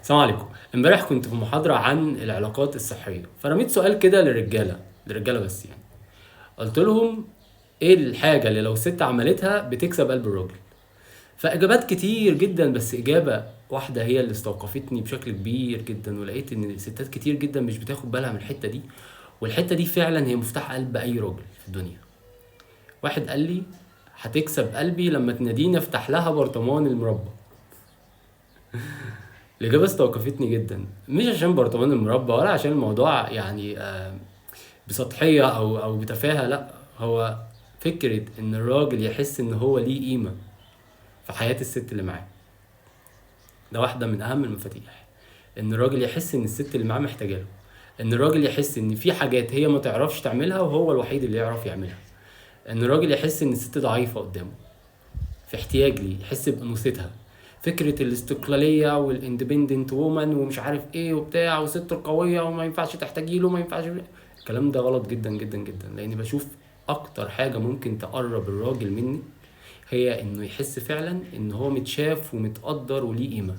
السلام عليكم. امبارح كنت في محاضرة عن العلاقات الصحية، فرميت سؤال كده للرجالة بس يعني. قلت لهم ايه الحاجة اللي لو الست عملتها بتكسب قلب الراجل؟ فاجابات كتير جدا، بس اجابة واحدة هي اللي استوقفتني بشكل كبير جدا، ولقيت ان ستات كتير جدا مش بتاخد بالها من الحتة دي، والحتة دي فعلا هي مفتاح قلب اي راجل في الدنيا. واحد قال لي هتكسب قلبي لما تناديني افتح لها برطمان المربى. الإجابة استوقفتني جدا، مش عشان برطمان المربى ولا عشان الموضوع يعني بسطحية أو بتفاهة، لأ. هو فكرة إن الراجل يحس إن هو ليه قيمة في حياة الست اللي معاه، ده واحدة من أهم المفاتيح. إن الراجل يحس إن الست اللي معاه محتاجة له، إن الراجل يحس إن في حاجات هي ما تعرفش تعملها وهو الوحيد اللي يعرف يعملها، إن الراجل يحس إن الست ضعيفة قدامه في احتياج ليه، يحس بأنوثتها. فكرة الاستقلالية والاندبندنت وومن ومش عارف ايه وبتاع وست القوية وما ينفعش تحتاجي له، ما ينفعش، الكلام ده غلط جدا جدا جدا. لاني بشوف اكتر حاجة ممكن تقرب الراجل مني هي انه يحس فعلا ان هو متشاف ومتقدر وليه قيمة،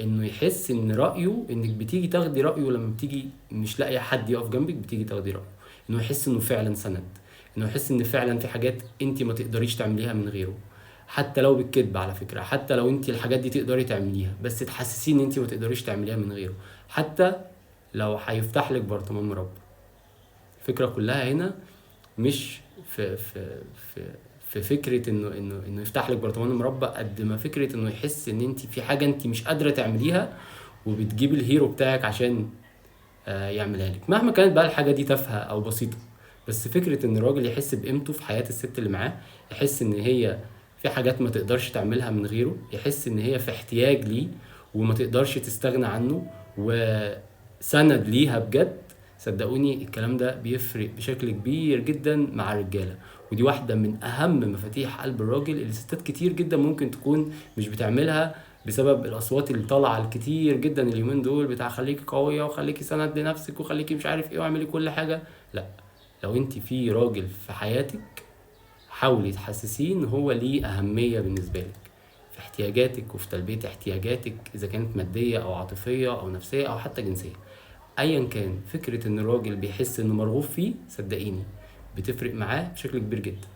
انه يحس ان رأيه، انك بتيجي تاخدي رأيه لما بتيجي مش لاقي حد يقف جنبك بتيجي تاخدي رأيه، انه يحس انه فعلا سند، انه يحس ان فعلا في حاجات انت ما تقدريش تعمليها من غيره، حتى لو بالكذب على فكرة، حتى لو انت الحاجات دي تقدري تعمليها بس تحسسيه ان انت ما تقدريش تعمليها من غيره، حتى لو هيفتح لك برطمان مربى. الفكرة كلها هنا مش في في فكرة انه يفتح لك برطمان مربى، قد ما فكرة انه يحس ان انت في حاجة انت مش قادرة تعمليها وبتجيب الهيرو بتاعك عشان يعملها لك، مهما كانت بقى الحاجة دي تافهة او بسيطة. بس فكرة ان الراجل يحس بقيمته في حياة الست اللي معاه، يحس ان هي في حاجات ما تقدرش تعملها من غيره، يحس ان هي في احتياج ليه وما تقدرش تستغنى عنه وسند ليها بجد. صدقوني الكلام ده بيفرق بشكل كبير جدا مع الرجالة، ودي واحدة من اهم مفاتيح قلب الراجل اللي ستات كتير جدا ممكن تكون مش بتعملها بسبب الاصوات اللي طالعه الكتير جدا اليومين دول بتاع خليكي قويه وخليكي سند لنفسك وخليكي مش عارف ايه واعملي كل حاجه. لا، لو انت في راجل في حياتك حاولي تحسسيه ان هو ليه اهميه بالنسبه لك في احتياجاتك وفي تلبيه احتياجاتك، اذا كانت ماديه او عاطفيه او نفسيه او حتى جنسيه، ايا كان. فكره ان الراجل بيحس انه مرغوب فيه، صدقيني بتفرق معاه بشكل كبير جدا.